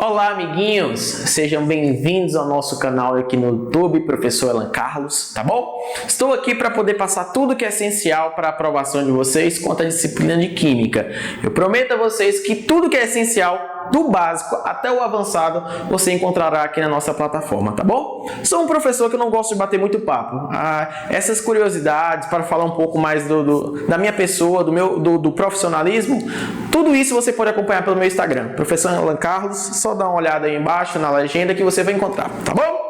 Olá, amiguinhos! Sejam bem-vindos ao nosso canal aqui no YouTube, Professor Alan Carlos, tá bom? Estou aqui para poder passar tudo que é essencial para a aprovação de vocês quanto à disciplina de Química. Eu prometo a vocês que tudo que é essencial, do básico até o avançado, você encontrará aqui na nossa plataforma, tá bom? Sou um professor que não gosto de bater muito papo. Essas curiosidades, para falar um pouco mais da minha pessoa, do profissionalismo, tudo isso você pode acompanhar pelo meu Instagram, Professor Alan Carlos. Só dá uma olhada aí embaixo na legenda que você vai encontrar, tá bom?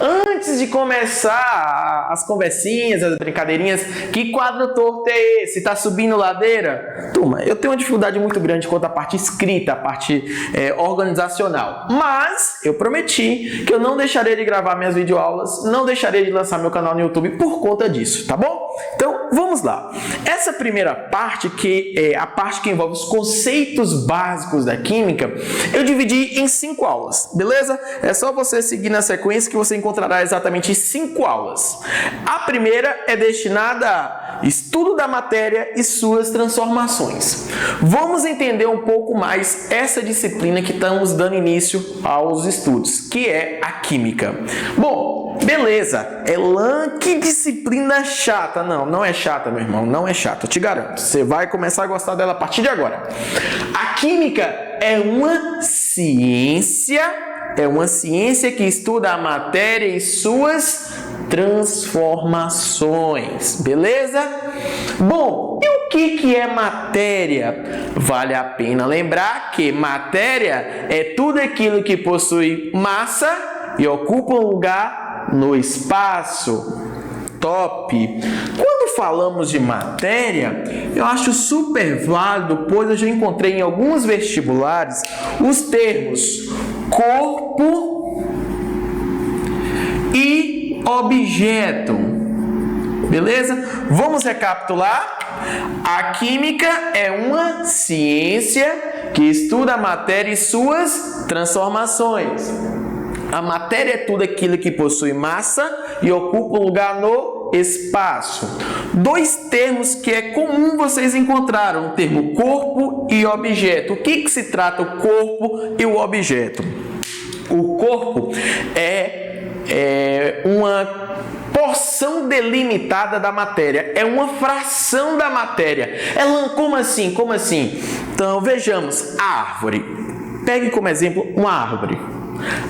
Antes de começar as conversinhas, as brincadeirinhas, que quadro torto é esse? Tá subindo ladeira? Turma, eu tenho uma dificuldade muito grande quanto à parte escrita, a parte organizacional. Mas eu prometi que eu não deixarei de gravar minhas videoaulas, não deixarei de lançar meu canal no YouTube por conta disso, tá bom? Então, vamos lá. Essa primeira parte, que é a parte que envolve os conceitos básicos da Química, eu dividi em 5 aulas, beleza? É só você seguir na sequência que você encontrará exatamente 5 aulas. A primeira é destinada a estudo da matéria e suas transformações. Vamos entender um pouco mais essa disciplina que estamos dando início aos estudos, que é a Química. Bom, beleza. Elan, que disciplina chata. Não é chata, meu irmão, não é chata, eu te garanto. Você vai começar a gostar dela a partir de agora. A Química é uma ciência que estuda a matéria e suas transformações, beleza? Bom, e o que é matéria? Vale a pena lembrar que matéria é tudo aquilo que possui massa e ocupa um lugar no espaço. Top! Quando falamos de matéria, eu acho super válido, pois eu já encontrei em alguns vestibulares os termos corpo e objeto. Beleza? Vamos recapitular? A Química é uma ciência que estuda a matéria e suas transformações. A matéria é tudo aquilo que possui massa e ocupa um lugar no espaço. 2 termos que é comum vocês encontraram, o termo corpo e objeto. O que se trata o corpo e o objeto? O corpo é uma porção delimitada da matéria, é uma fração da matéria. Como assim? Como assim? Então, vejamos, a árvore. Pegue como exemplo uma árvore.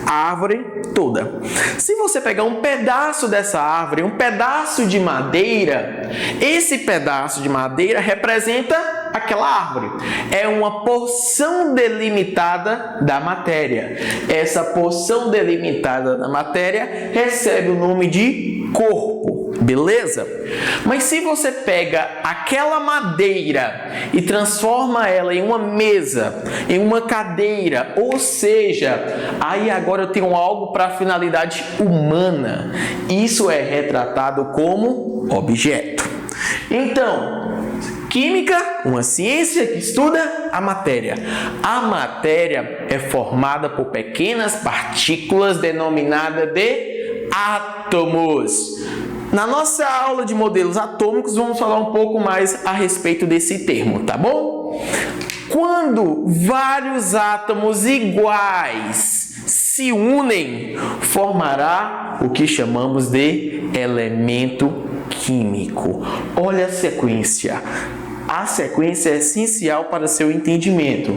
A árvore toda. Se você pegar um pedaço dessa árvore, um pedaço de madeira, esse pedaço de madeira representa aquela árvore. É uma porção delimitada da matéria. Essa porção delimitada da matéria recebe o nome de corpo. Beleza? Mas se você pega aquela madeira e transforma ela em uma mesa, em uma cadeira, ou seja, aí agora eu tenho algo para finalidade humana. Isso é retratado como objeto. Então, Química, uma ciência que estuda a matéria. A matéria é formada por pequenas partículas denominadas de átomos. Na nossa aula de modelos atômicos, vamos falar um pouco mais a respeito desse termo, tá bom? Quando vários átomos iguais se unem, formará o que chamamos de elemento químico. Olha a sequência. A sequência é essencial para seu entendimento.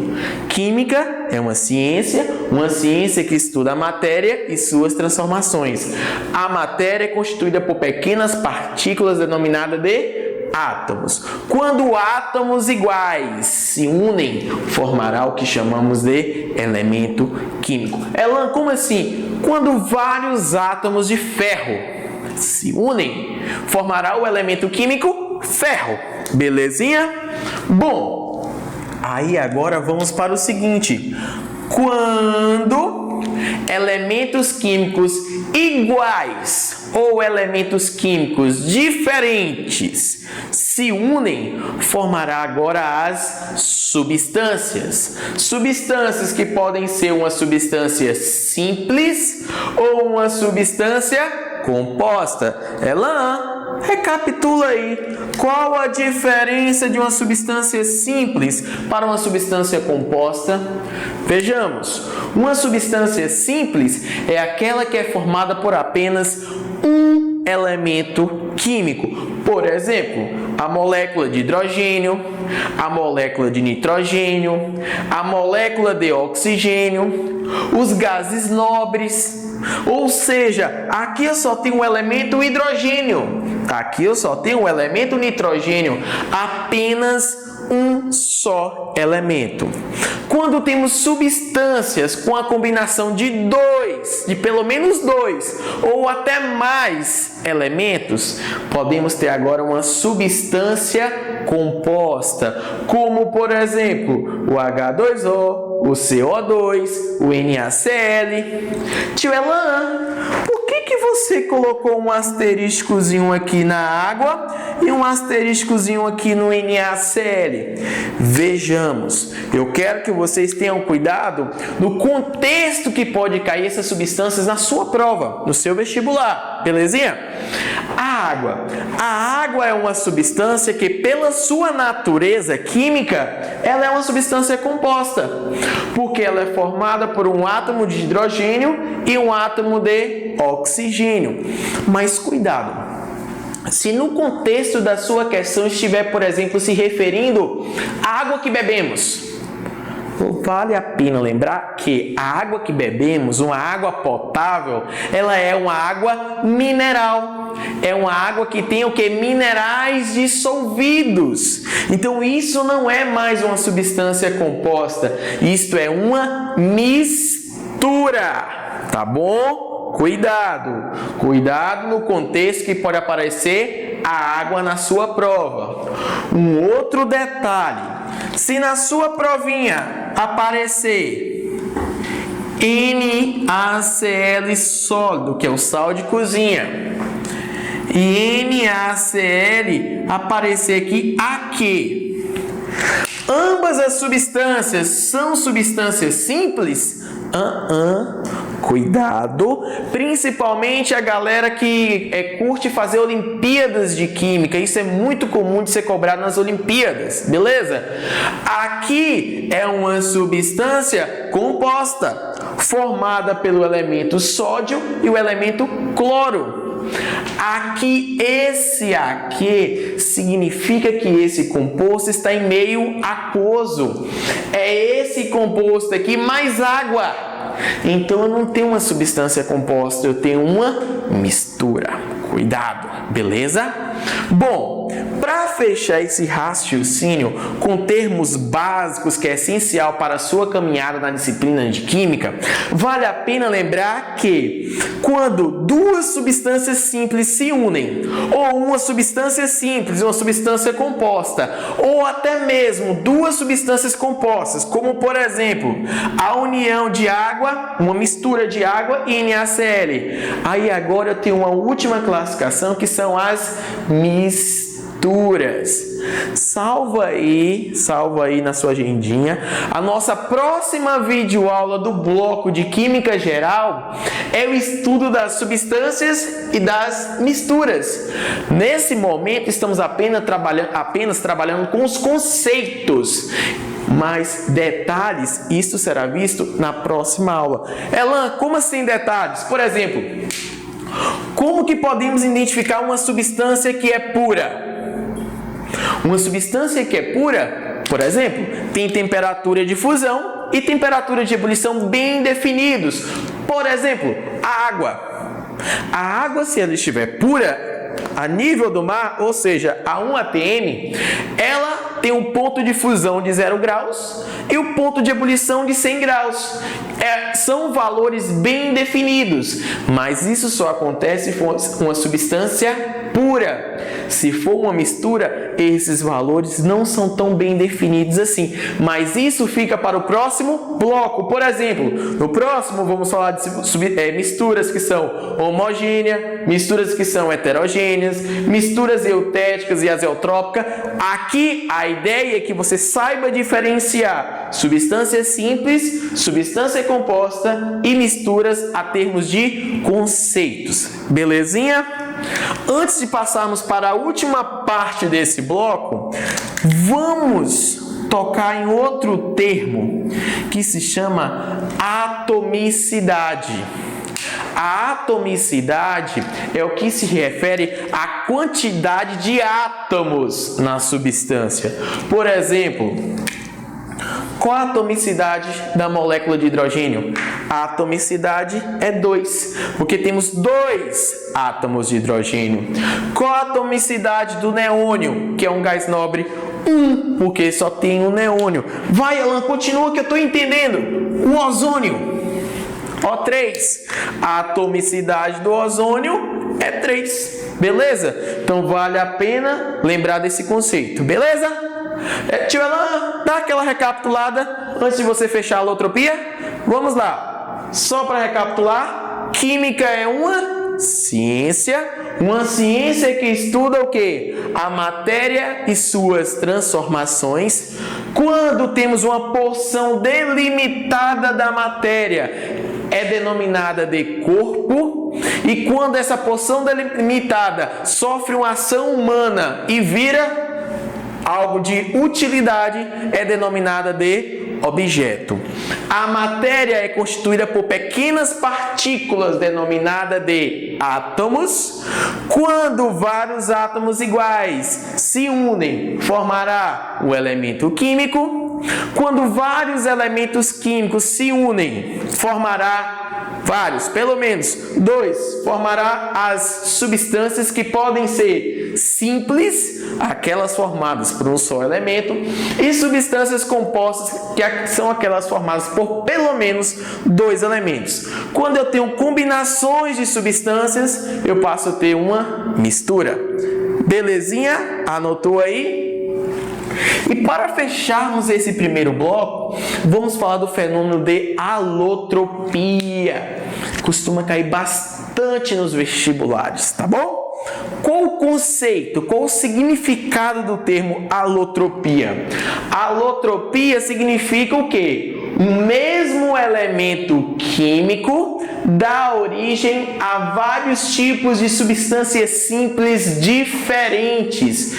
Química é uma ciência que estuda a matéria e suas transformações. A matéria é constituída por pequenas partículas denominadas de átomos. Quando átomos iguais se unem, formará o que chamamos de elemento químico. Elan, como assim? Quando vários átomos de ferro se unem, formará o elemento químico ferro. Belezinha? Bom, aí agora vamos para o seguinte. Quando elementos químicos iguais ou elementos químicos diferentes se unem, formará agora as substâncias. Substâncias que podem ser uma substância simples ou uma substância composta. Elan, recapitula aí. Qual a diferença de uma substância simples para uma substância composta? Vejamos. Uma substância simples é aquela que é formada por apenas um elemento químico. Por exemplo, a molécula de hidrogênio, a molécula de nitrogênio, a molécula de oxigênio, os gases nobres. Ou seja, aqui eu só tenho um elemento hidrogênio, aqui eu só tenho um elemento nitrogênio, apenas um só elemento. Quando temos substâncias com a combinação de pelo menos dois ou até mais elementos, podemos ter agora uma substância composta, como por exemplo o H2O, o CO2, o NaCl. Tio Elan, por que você colocou um asteriscozinho aqui na água e um asteriscozinho aqui no NaCl? Vejamos, eu quero que vocês tenham cuidado no contexto que pode cair essas substâncias na sua prova, no seu vestibular, belezinha? A água é uma substância que, pela sua natureza química, ela é uma substância composta, porque ela é formada por um átomo de hidrogênio e um átomo de oxigênio. Mas cuidado, se no contexto da sua questão estiver, por exemplo, se referindo à água que bebemos, vale a pena lembrar que a água que bebemos, uma água potável, ela é uma água mineral. É uma água que tem o que? Minerais dissolvidos. Então isso não é mais uma substância composta. Isto é uma mistura. Tá bom? Cuidado no contexto que pode aparecer a água na sua prova. Um outro detalhe, se na sua provinha aparecer NaCl sólido, que é o sal de cozinha, e NaCl aparecer aqui, ambas as substâncias são substâncias simples? Cuidado, principalmente a galera que curte fazer Olimpíadas de Química. Isso é muito comum de ser cobrado nas Olimpíadas, beleza? Aqui é uma substância composta, formada pelo elemento sódio e o elemento cloro. Esse aqui significa que esse composto está em meio aquoso. É esse composto aqui mais água. Então eu não tenho uma substância composta, eu tenho uma mistura. Cuidado, beleza? Bom, para fechar esse raciocínio com termos básicos que é essencial para a sua caminhada na disciplina de Química, vale a pena lembrar que quando duas substâncias simples se unem, ou uma substância simples e uma substância composta, ou até mesmo duas substâncias compostas, como por exemplo, a união de água, uma mistura de água e NaCl. Aí agora eu tenho uma última classificação que são as misturas. Salva aí na sua agendinha. A nossa próxima videoaula do bloco de Química Geral é o estudo das substâncias e das misturas. Nesse momento estamos apenas trabalhando com os conceitos. Mas detalhes, isso será visto na próxima aula. Elan, como assim detalhes? Por exemplo, como que podemos identificar uma substância que é pura? Uma substância que é pura, por exemplo, tem temperatura de fusão e temperatura de ebulição bem definidos. Por exemplo, a água. A água, se ela estiver pura, a nível do mar, ou seja, a 1 atm, ela tem um ponto de fusão de 0 graus e o ponto de ebulição de 100 graus. São valores bem definidos, mas isso só acontece se for uma substância pura. Se for uma mistura, esses valores não são tão bem definidos assim, mas isso fica para o próximo bloco. Por exemplo, no próximo vamos falar de misturas que são homogêneas, misturas que são heterogêneas, heterogêneas, misturas eutéticas e azeotrópicas. Aqui a ideia é que você saiba diferenciar substância simples, substância composta e misturas a termos de conceitos. Belezinha? Antes de passarmos para a última parte desse bloco, vamos tocar em outro termo que se chama atomicidade. A atomicidade é o que se refere à quantidade de átomos na substância. Por exemplo, qual a atomicidade da molécula de hidrogênio? A atomicidade é 2, porque temos 2 átomos de hidrogênio. Qual a atomicidade do neônio, que é um gás nobre? 1, porque só tem um neônio. Vai, Alan, continua que eu estou entendendo. O ozônio. O3. A atomicidade do ozônio é 3. Beleza? Então vale a pena lembrar desse conceito. Beleza? Tio Alan, dá aquela recapitulada antes de você fechar a alotropia. Vamos lá. Só para recapitular, química é uma ciência que estuda o quê? A matéria e suas transformações. Quando temos uma porção delimitada da matéria, é denominada de corpo. E quando essa porção delimitada sofre uma ação humana e vira algo de utilidade, é denominada de objeto. A matéria é constituída por pequenas partículas, denominada de átomos. Quando vários átomos iguais se unem, formará o elemento químico. Quando vários elementos químicos se unem, formará vários, pelo menos 2, formará as substâncias que podem ser simples, aquelas formadas por um só elemento, e substâncias compostas, que são aquelas formadas por pelo menos 2 elementos. Quando eu tenho combinações de substâncias, eu passo a ter uma mistura. Belezinha? Anotou aí? E para fecharmos esse primeiro bloco, vamos falar do fenômeno de alotropia. Costuma cair bastante nos vestibulares, tá bom? Qual o conceito, qual o significado do termo alotropia? Alotropia significa o quê? O mesmo elemento químico dá origem a vários tipos de substâncias simples diferentes.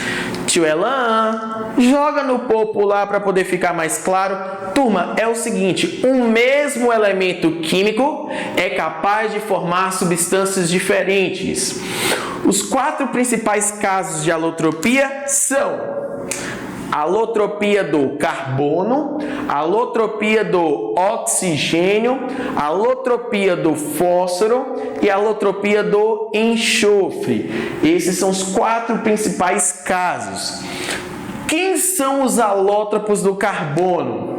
Tio Elan, joga no popular para poder ficar mais claro. Turma, é o seguinte, um mesmo elemento químico é capaz de formar substâncias diferentes. Os 4 principais casos de alotropia são a alotropia do carbono, a alotropia do oxigênio, a alotropia do fósforo e a alotropia do enxofre. Esses são os 4 principais casos. Quem são os alótropos do carbono?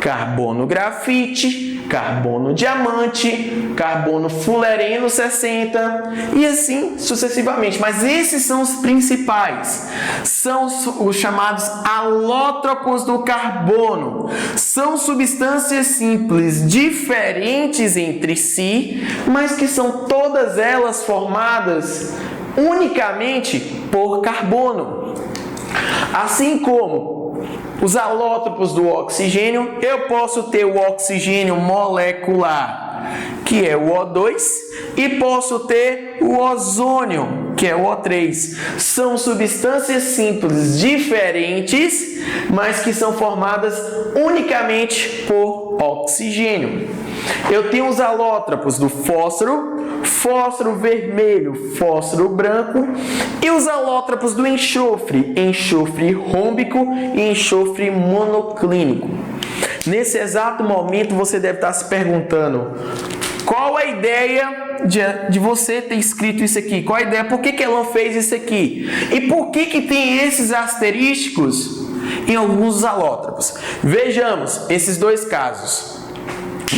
Carbono grafite, carbono diamante, carbono fulereno 60 e assim sucessivamente. Mas esses são os principais. São os chamados alótropos do carbono. São substâncias simples diferentes entre si, mas que são todas elas formadas unicamente por carbono. Assim como os alótropos do oxigênio, eu posso ter o oxigênio molecular, que é o O2, e posso ter o ozônio, que é o O3. São substâncias simples diferentes, mas que são formadas unicamente por oxigênio. Eu tenho os alótropos do fósforo, fósforo vermelho, fósforo branco, e os alótropos do enxofre, enxofre rômbico e enxofre monoclínico. Nesse exato momento você deve estar se perguntando: qual a ideia de você ter escrito isso aqui? Qual a ideia? Por que ela fez isso aqui? E por que tem esses asterísticos em alguns alótropos? Vejamos esses 2 casos.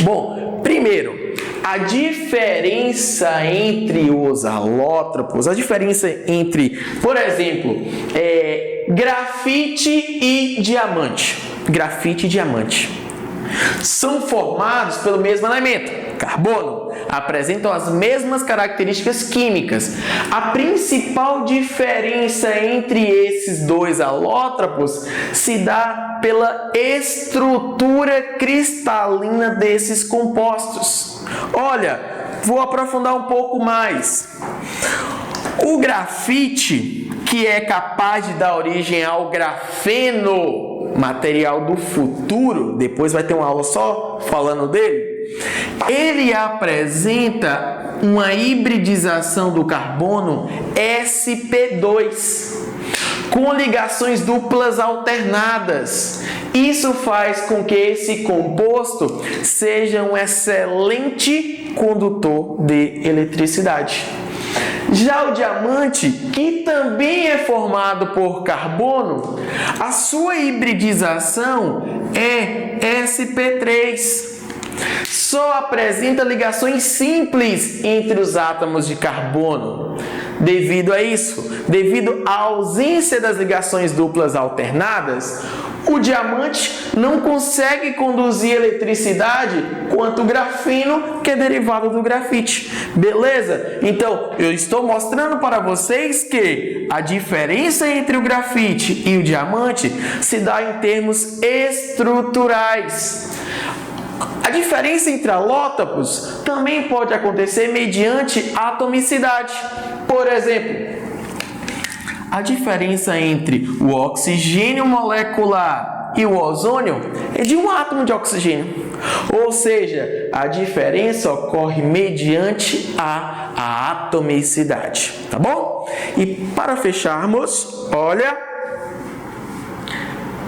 Bom, primeiro, a diferença entre os alótropos, a diferença entre, por exemplo, grafite e diamante. Grafite e diamante são formados pelo mesmo elemento, carbono. apresentam as mesmas características químicas. A principal diferença entre esses dois alótropos se dá pela estrutura cristalina desses compostos. Olha, vou aprofundar um pouco mais. O grafite, que é capaz de dar origem ao grafeno, material do futuro, depois vai ter uma aula só falando dele, ele apresenta uma hibridização do carbono sp2 com ligações duplas alternadas. Isso faz com que esse composto seja um excelente condutor de eletricidade. Já o diamante, que também é formado por carbono, a sua hibridização é sp3. Só apresenta ligações simples entre os átomos de carbono. Devido a isso, devido à ausência das ligações duplas alternadas, o diamante não consegue conduzir eletricidade quanto o grafeno, que é derivado do grafite. Beleza? Então, eu estou mostrando para vocês que a diferença entre o grafite e o diamante se dá em termos estruturais. A diferença entre alótopos também pode acontecer mediante atomicidade. Por exemplo, a diferença entre o oxigênio molecular e o ozônio é de um átomo de oxigênio. Ou seja, a diferença ocorre mediante a atomicidade. Tá bom? E para fecharmos, olha,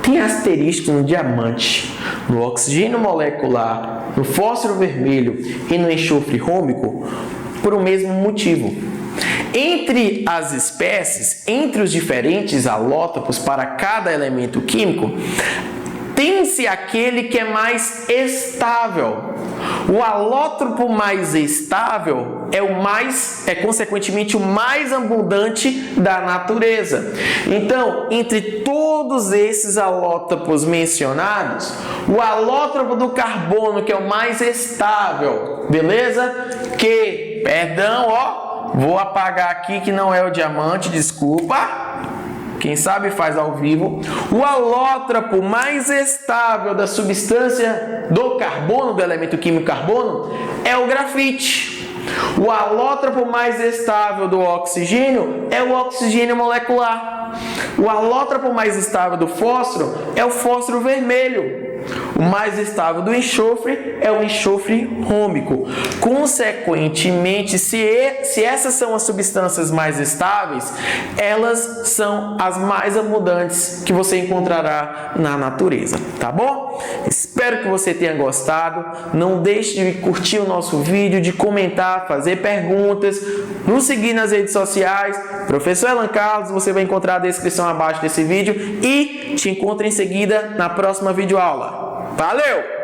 tem asterisco no diamante, no oxigênio molecular, no fósforo vermelho e no enxofre rômico por um mesmo motivo. Entre as espécies, entre os diferentes alótopos para cada elemento químico, tem-se aquele que é mais estável. O alótropo mais estável é consequentemente o mais abundante da natureza. Então, entre todos esses alótopos mencionados, o alótropo do carbono, que é o mais estável, beleza? Vou apagar aqui que não é o diamante, desculpa. Quem sabe faz ao vivo. O alótropo mais estável da substância do carbono, do elemento químico carbono, é o grafite. O alótropo mais estável do oxigênio é o oxigênio molecular. O alótropo mais estável do fósforo é o fósforo vermelho. O mais estável do enxofre é o enxofre rômico. Consequentemente, se essas são as substâncias mais estáveis, elas são as mais abundantes que você encontrará na natureza, tá bom? Espero que você tenha gostado. Não deixe de curtir o nosso vídeo, de comentar, fazer perguntas, nos seguir nas redes sociais. Professor Alan Carlos, você vai encontrar a descrição abaixo desse vídeo e te encontro em seguida na próxima videoaula. Valeu!